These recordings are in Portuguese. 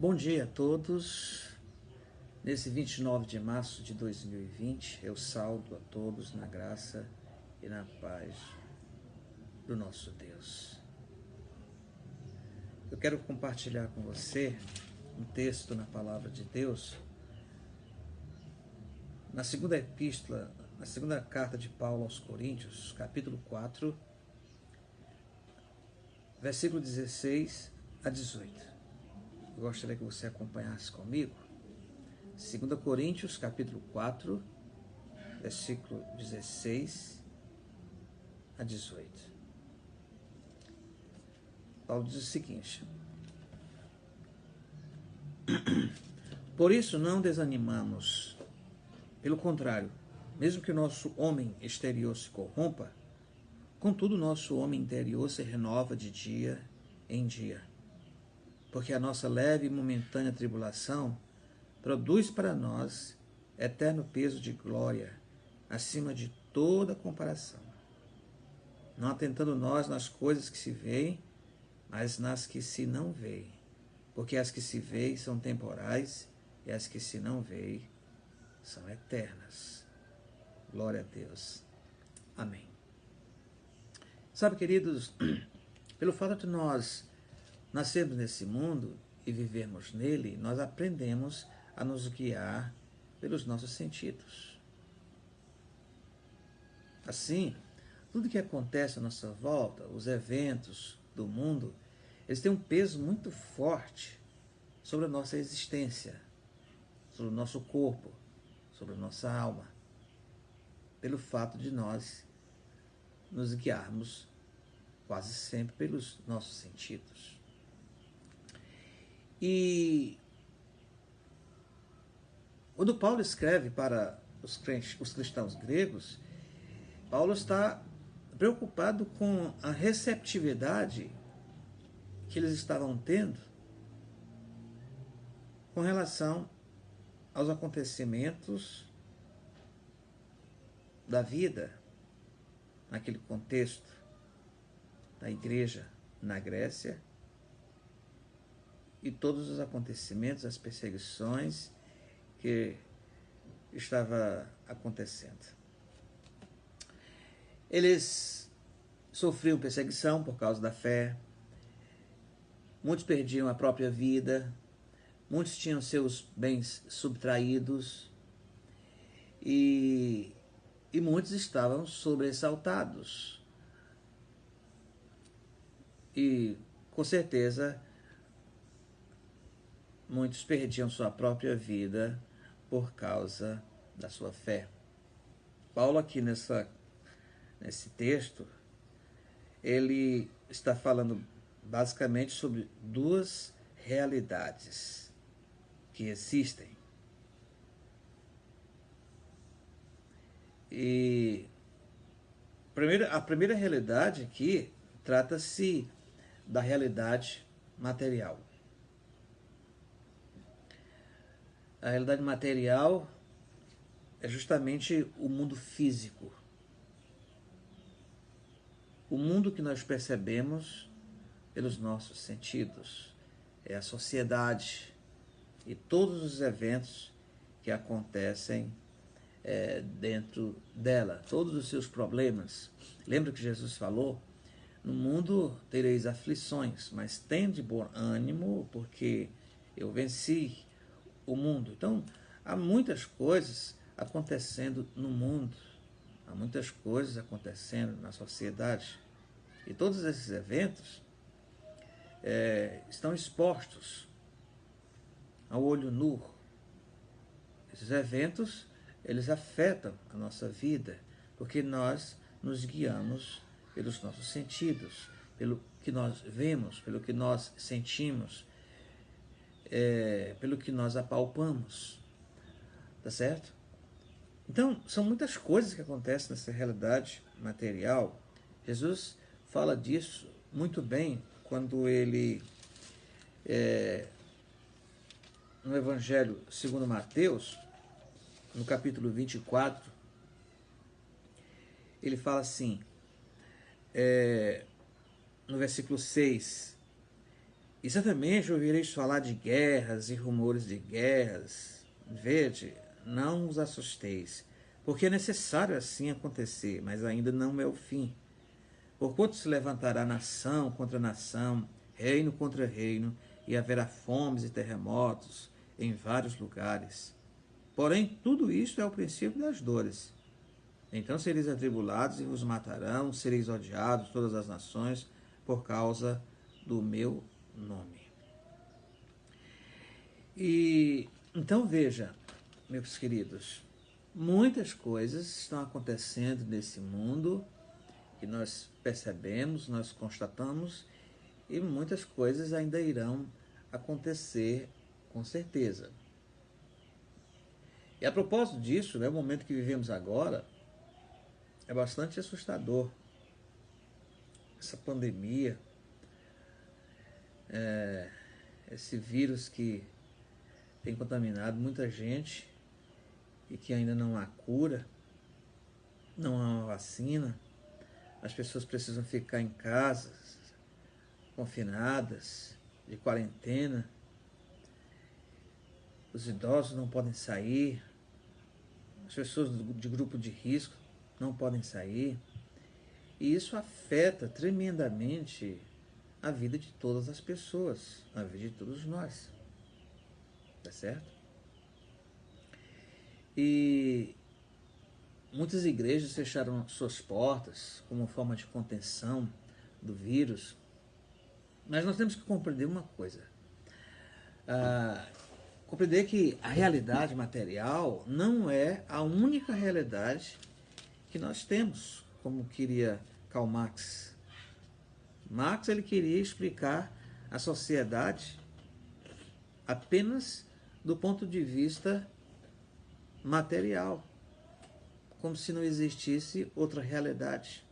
Bom dia a todos. Nesse 29 de março de 2020, eu saúdo a todos na graça e na paz do nosso Deus. Eu quero compartilhar com você um texto na Palavra de Deus, na segunda epístola, na segunda carta de Paulo aos Coríntios, capítulo 4, versículo 16 a 18. Eu gostaria que você acompanhasse comigo. 2 Coríntios, capítulo 4, versículo 16 a 18. Paulo diz o seguinte: por isso não desanimamos. Pelo contrário, mesmo que o nosso homem exterior se corrompa, contudo o nosso homem interior se renova de dia em dia. Porque a nossa leve e momentânea tribulação produz para nós eterno peso de glória, acima de toda comparação. Não atentando nós nas coisas que se veem, mas nas que se não veem. Porque as que se veem são temporais e as que se não veem são eternas. Glória a Deus. Amém. Sabe, queridos, pelo fato de nós nascermos nesse mundo e vivermos nele, nós aprendemos a nos guiar pelos nossos sentidos. Assim, tudo que acontece à nossa volta, os eventos do mundo, eles têm um peso muito forte sobre a nossa existência, sobre o nosso corpo, sobre a nossa alma, pelo fato de nós nos guiarmos quase sempre pelos nossos sentidos. E quando Paulo escreve para os cristãos gregos, Paulo está preocupado com a receptividade que eles estavam tendo com relação aos acontecimentos da vida, naquele contexto da igreja na Grécia, e todos os acontecimentos, as perseguições que estava acontecendo. Eles sofriam perseguição por causa da fé, muitos perdiam a própria vida, muitos tinham seus bens subtraídos e muitos estavam sobressaltados. E, com certeza, muitos perdiam sua própria vida por causa da sua fé. Paulo, aqui nesse texto, ele está falando basicamente sobre duas realidades que existem. E a primeira realidade aqui trata-se da realidade material. A realidade material é justamente o mundo físico. O mundo que nós percebemos pelos nossos sentidos. É a sociedade e todos os eventos que acontecem dentro dela, todos os seus problemas. Lembra que Jesus falou: no mundo tereis aflições, mas tende bom ânimo, porque eu venci o mundo. Então, há muitas coisas acontecendo no mundo, há muitas coisas acontecendo na sociedade, e todos esses eventos estão expostos ao olho nu. Esses eventos, eles afetam a nossa vida, porque nós nos guiamos pelos nossos sentidos, pelo que nós vemos, pelo que nós sentimos, pelo que nós apalpamos, tá certo? Então, são muitas coisas que acontecem nessa realidade material. Jesus fala disso muito bem quando ele, no Evangelho segundo Mateus, no capítulo 24, ele fala assim, no versículo 6, E certamente ouvireis falar de guerras e rumores de guerras. Vede, não os assusteis, porque é necessário assim acontecer, mas ainda não é o fim. Porquanto se levantará nação contra nação, reino contra reino, e haverá fomes e terremotos em vários lugares. Porém, tudo isto é o princípio das dores. Então sereis atribulados e vos matarão, sereis odiados todas as nações por causa do meu nome. E então veja, meus queridos, muitas coisas estão acontecendo nesse mundo que nós percebemos, nós constatamos, e muitas coisas ainda irão acontecer com certeza. E a propósito disso, o momento que vivemos agora é bastante assustador. Essa pandemia, esse vírus que tem contaminado muita gente e que ainda não há cura, não há uma vacina, as pessoas precisam ficar em casa, confinadas, de quarentena, os idosos não podem sair, as pessoas de grupo de risco não podem sair, e isso afeta tremendamente a vida de todas as pessoas, a vida de todos nós, tá certo? E muitas igrejas fecharam suas portas como forma de contenção do vírus, mas nós temos que compreender uma coisa, compreender que a realidade material não é a única realidade que nós temos, como queria Karl Marx. Marx ele queria explicar a sociedade apenas do ponto de vista material, como se não existisse outra realidade.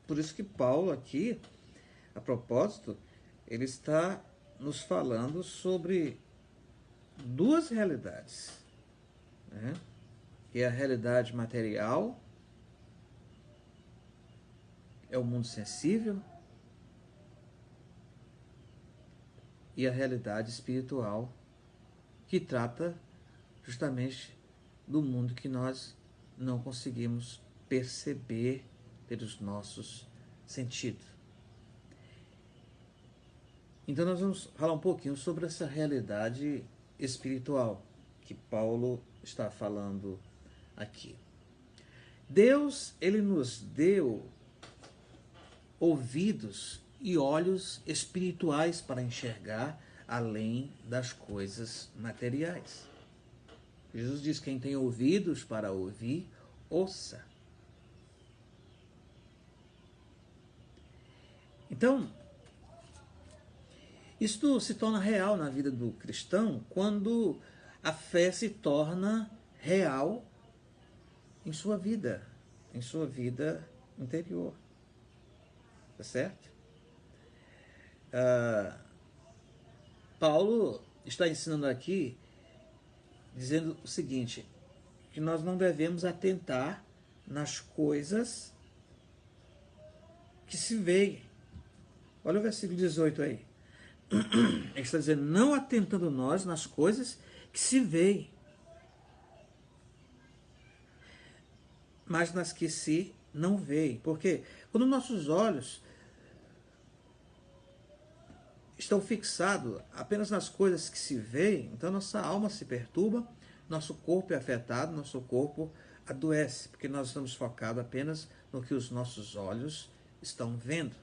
Por isso que Paulo aqui, a propósito, ele está nos falando sobre duas realidades, né? Que é a realidade material, é o mundo sensível, e a realidade espiritual, que trata justamente do mundo que nós não conseguimos perceber pelos nossos sentidos. Então nós vamos falar um pouquinho sobre essa realidade espiritual que Paulo está falando aqui. Deus, ele nos deu ouvidos e olhos espirituais para enxergar além das coisas materiais. Jesus diz: quem tem ouvidos para ouvir, ouça. Então, isto se torna real na vida do cristão quando a fé se torna real em sua vida interior. Tá certo? Paulo está ensinando aqui, dizendo o seguinte, que nós não devemos atentar nas coisas que se veem. Olha o versículo 18 aí. Ele está dizendo, não atentando nós nas coisas que se veem, mas nas que se não veem. Porque quando nossos olhos estão fixados apenas nas coisas que se veem, então nossa alma se perturba, nosso corpo é afetado, nosso corpo adoece, porque nós estamos focados apenas no que os nossos olhos estão vendo.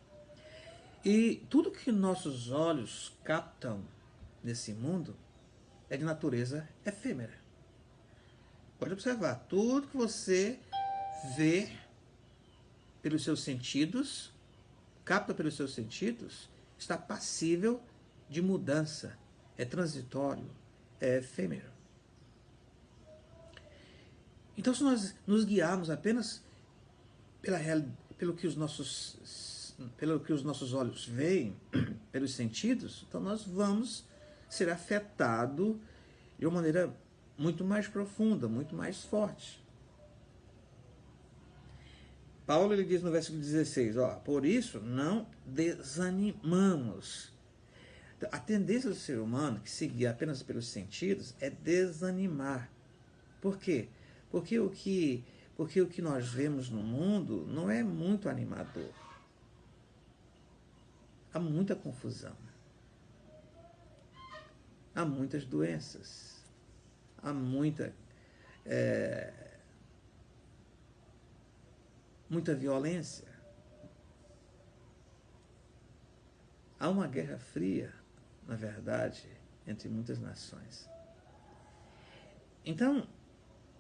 E tudo que nossos olhos captam nesse mundo é de natureza efêmera. Pode observar, tudo que você vê pelos seus sentidos, capta pelos seus sentidos, está passível de mudança, é transitório, é efêmero. Então, se nós nos guiarmos apenas pelo que os nossos olhos veem, pelos sentidos, então nós vamos ser afetados de uma maneira muito mais profunda, muito mais forte. Paulo ele diz no versículo 16, por isso não desanimamos. A tendência do ser humano, que se guia apenas pelos sentidos, é desanimar. Por quê? Porque o que nós vemos no mundo não é muito animador. Há muita confusão. Há muitas doenças. Há muita violência. Há uma guerra fria, na verdade, entre muitas nações. Então,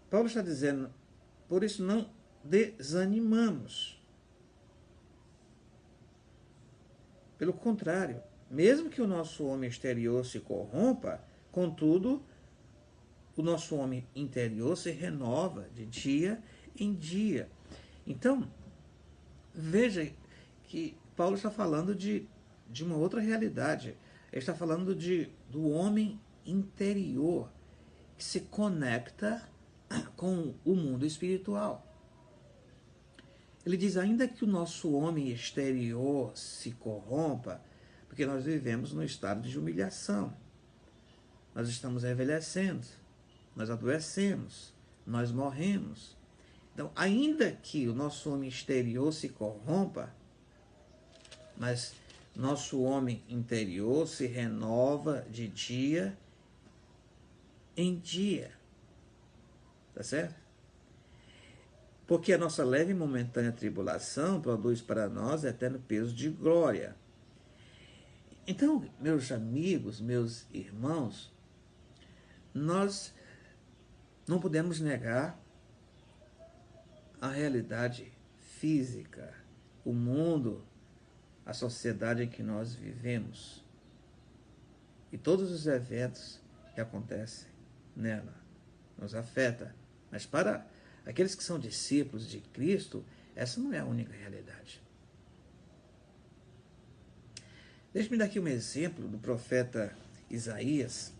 Paulo está dizendo, por isso não desanimamos. Pelo contrário, mesmo que o nosso homem exterior se corrompa, contudo, o nosso homem interior se renova de dia em dia. Então, veja que Paulo está falando de uma outra realidade. Ele está falando do homem interior que se conecta com o mundo espiritual. Ele diz, ainda que o nosso homem exterior se corrompa, porque nós vivemos num estado de humilhação. Nós estamos envelhecendo, nós adoecemos, nós morremos. Então, ainda que o nosso homem exterior se corrompa, mas nosso homem interior se renova de dia em dia. Tá certo? Porque a nossa leve e momentânea tribulação produz para nós eterno peso de glória. Então, meus amigos, meus irmãos, nós não podemos negar a realidade física, o mundo, a sociedade em que nós vivemos e todos os eventos que acontecem nela nos afeta. Mas para aqueles que são discípulos de Cristo, essa não é a única realidade. Deixe-me dar aqui um exemplo do profeta Isaías.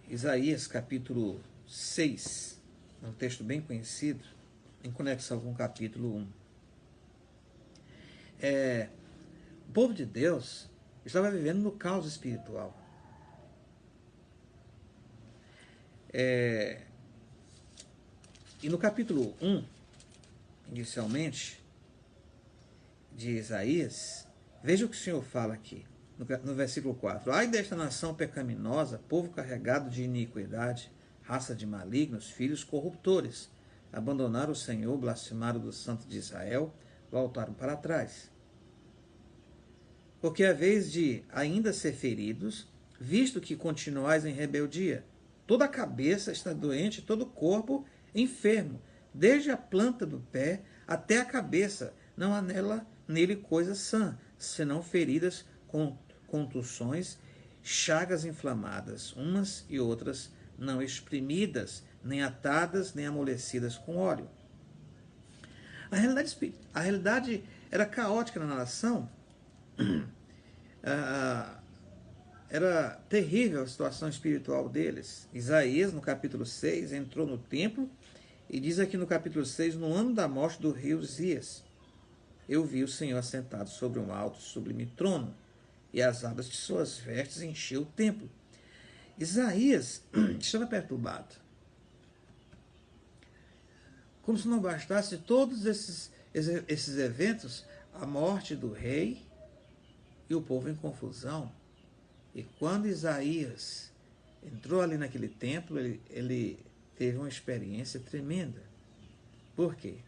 Isaías capítulo 6, é um texto bem conhecido, em conexão com o capítulo 1. O povo de Deus estava vivendo no caos espiritual. E no capítulo 1, inicialmente, de Isaías, veja o que o Senhor fala aqui, no versículo 4. Ai desta nação pecaminosa, povo carregado de iniquidade, raça de malignos, filhos corruptores, abandonaram o Senhor, blasfemaram do Santo de Israel, voltaram para trás. Porque a vez de ainda ser feridos, visto que continuais em rebeldia, toda a cabeça está doente, todo o corpo enfermo, desde a planta do pé até a cabeça, não há nele coisa sã, senão feridas, contusões, chagas inflamadas, umas e outras não exprimidas, nem atadas, nem amolecidas com óleo. A realidade era caótica na nação. Era terrível a situação espiritual deles. Isaías, no capítulo 6, entrou no templo e diz aqui no capítulo 6, no ano da morte do rei Uzias, eu vi o Senhor assentado sobre um alto e sublime trono, e as abas de suas vestes encheu o templo. Isaías estava perturbado. Como se não bastasse todos esses eventos, a morte do rei e o povo em confusão. E quando Isaías entrou ali naquele templo, ele teve uma experiência tremenda. Por quê?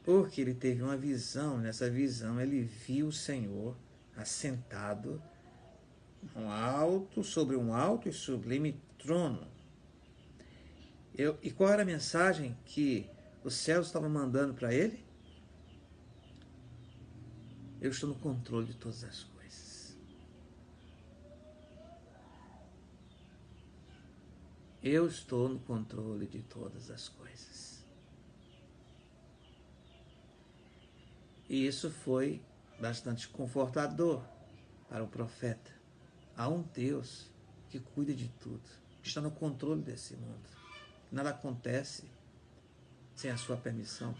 Porque ele teve uma visão. Nessa visão ele viu o Senhor assentado sobre um alto e sublime trono. E qual era a mensagem que os céus estavam mandando para ele? Eu estou no controle de todas as coisas. Eu estou no controle de todas as coisas. E isso foi bastante confortador para o profeta. Há um Deus que cuida de tudo, que está no controle desse mundo. Nada acontece sem a sua permissão.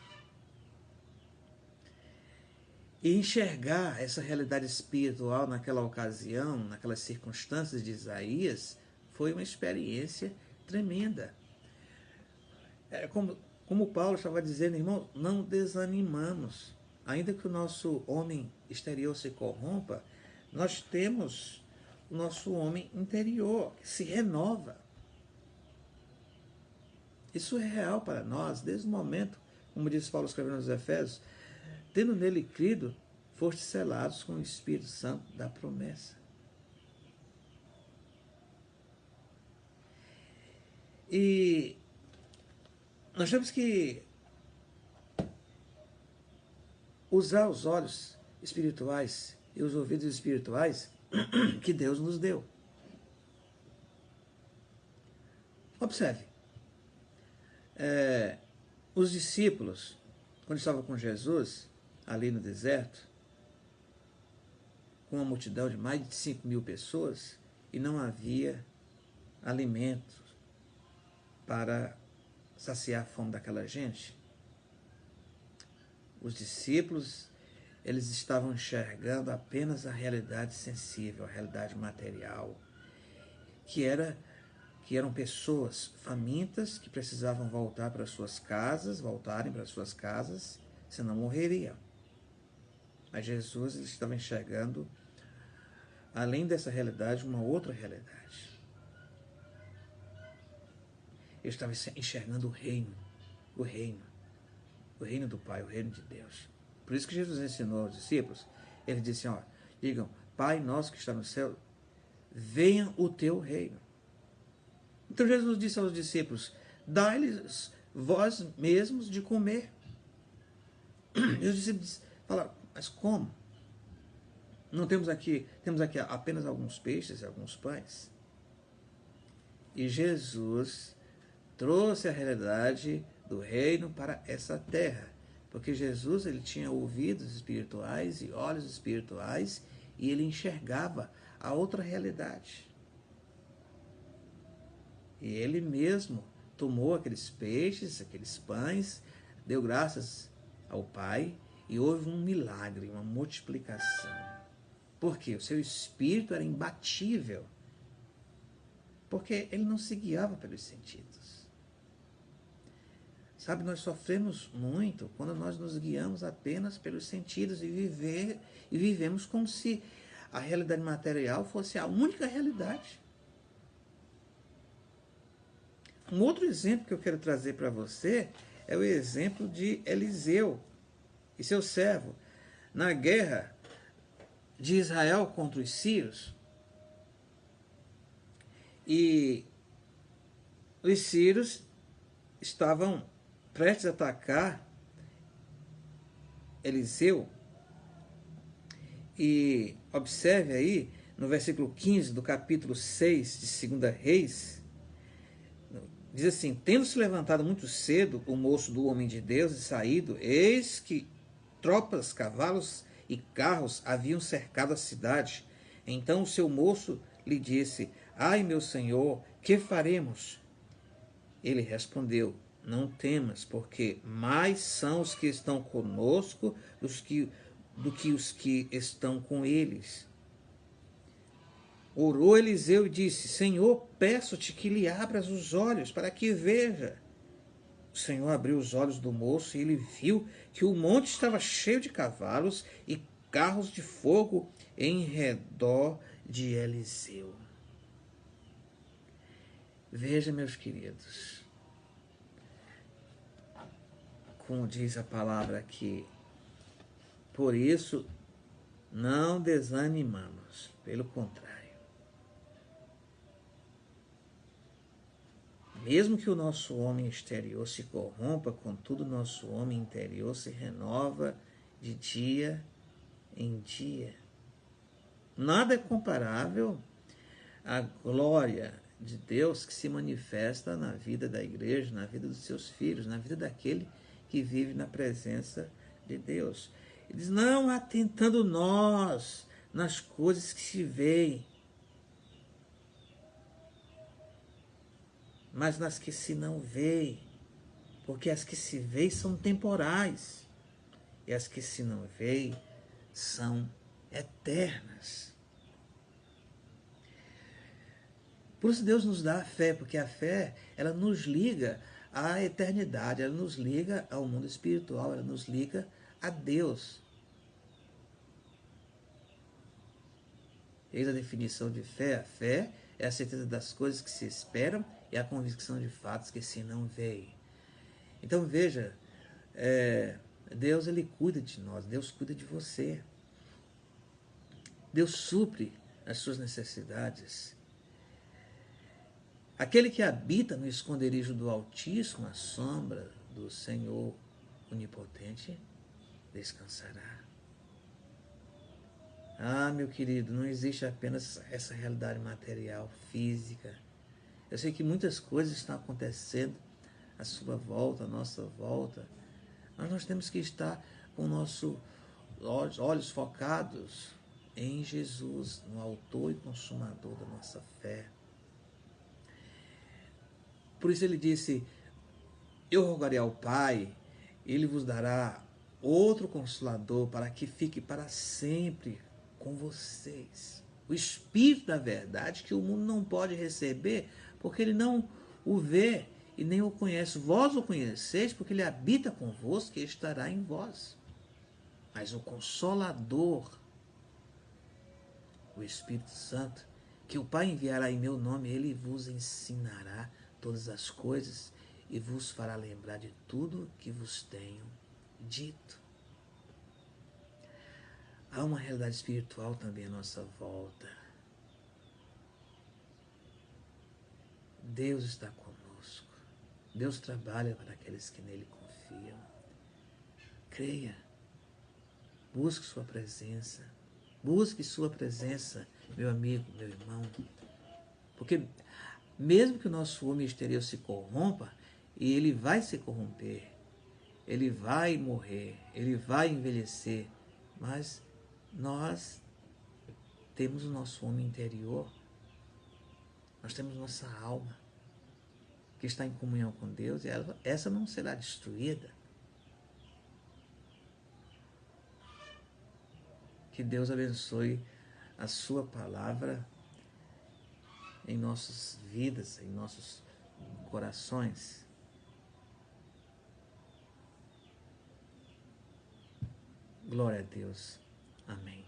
E enxergar essa realidade espiritual naquela ocasião, naquelas circunstâncias de Isaías, foi uma experiência tremenda. Como Paulo estava dizendo, irmão, não desanimamos. Ainda que o nosso homem exterior se corrompa, nós temos o nosso homem interior, que se renova. Isso é real para nós, desde o momento, como diz Paulo escrevendo aos Efésios, tendo nele crido, fostes selados com o Espírito Santo da promessa. E nós temos que usar os olhos espirituais e os ouvidos espirituais que Deus nos deu. Observe, os discípulos, quando estavam com Jesus, ali no deserto, com uma multidão de mais de 5.000 pessoas, e não havia alimento para saciar a fome daquela gente, os discípulos, eles estavam enxergando apenas a realidade sensível, a realidade material, que eram pessoas famintas que precisavam voltarem para suas casas, senão morreriam. Mas Jesus ele estava enxergando, além dessa realidade, uma outra realidade. Ele estava enxergando o reino do Pai, o reino de Deus. Por isso que Jesus ensinou aos discípulos, ele disse, digam, Pai nosso que está no céu, venha o teu reino. Então Jesus disse aos discípulos, dai-lhes vós mesmos de comer. E os discípulos falaram, mas como? Temos aqui apenas alguns peixes e alguns pães. E Jesus trouxe a realidade do reino para essa terra. Porque Jesus ele tinha ouvidos espirituais e olhos espirituais e ele enxergava a outra realidade. E ele mesmo tomou aqueles peixes, aqueles pães, deu graças ao Pai e houve um milagre, uma multiplicação. Por quê? O seu espírito era imbatível. Porque ele não se guiava pelos sentidos. Sabe, nós sofremos muito quando nós nos guiamos apenas pelos sentidos e vivemos como se a realidade material fosse a única realidade. Um outro exemplo que eu quero trazer para você é o exemplo de Eliseu e seu servo na guerra de Israel contra os sírios. E os sírios estavam prestes a atacar Eliseu. E observe aí, no versículo 15 do capítulo 6 de 2 Reis, diz assim, tendo-se levantado muito cedo o moço do homem de Deus e saído, eis que tropas, cavalos e carros haviam cercado a cidade. Então o seu moço lhe disse, ai meu senhor, que faremos? Ele respondeu, não temas, porque mais são os que estão conosco do que os que estão com eles. Orou Eliseu e disse, Senhor, peço-te que lhe abras os olhos para que veja. O Senhor abriu os olhos do moço e ele viu que o monte estava cheio de cavalos e carros de fogo em redor de Eliseu. Veja, meus queridos, como diz a palavra aqui, por isso não desanimamos, pelo contrário. Mesmo que o nosso homem exterior se corrompa, contudo, o nosso homem interior se renova de dia em dia. Nada é comparável à glória de Deus que se manifesta na vida da igreja, na vida dos seus filhos, na vida daquele que vive na presença de Deus. Ele diz, não atentando nós nas coisas que se veem, mas nas que se não veem, porque as que se veem são temporais, e as que se não veem são eternas. Por isso Deus nos dá a fé, porque a fé, ela nos liga à eternidade, ela nos liga ao mundo espiritual, ela nos liga a Deus. Eis a definição de fé. A fé é a certeza das coisas que se esperam e a convicção de fatos que se não veem. Então veja, Deus, ele cuida de nós, Deus cuida de você. Deus supre as suas necessidades. Aquele que habita no esconderijo do Altíssimo, à sombra do Senhor Onipotente, descansará. Ah, meu querido, não existe apenas essa realidade material, física. Eu sei que muitas coisas estão acontecendo à sua volta, à nossa volta, mas nós temos que estar com nossos olhos focados em Jesus, no autor e consumador da nossa fé. Por isso ele disse, eu rogarei ao Pai, ele vos dará outro Consolador para que fique para sempre com vocês. O Espírito da verdade que o mundo não pode receber, porque ele não o vê e nem o conhece. Vós o conheceis, porque ele habita convosco e estará em vós. Mas o Consolador, o Espírito Santo, que o Pai enviará em meu nome, ele vos ensinará todas as coisas e vos fará lembrar de tudo que vos tenho dito. Há uma realidade espiritual também à nossa volta. Deus está conosco. Deus trabalha para aqueles que nele confiam. Creia. Busque sua presença. Busque sua presença, meu amigo, meu irmão. Porque mesmo que o nosso homem exterior se corrompa, e ele vai se corromper, ele vai morrer, ele vai envelhecer, mas nós temos o nosso homem interior, nós temos nossa alma, que está em comunhão com Deus, e essa não será destruída. Que Deus abençoe a sua palavra em nossas vidas, em nossos corações. Glória a Deus. Amém.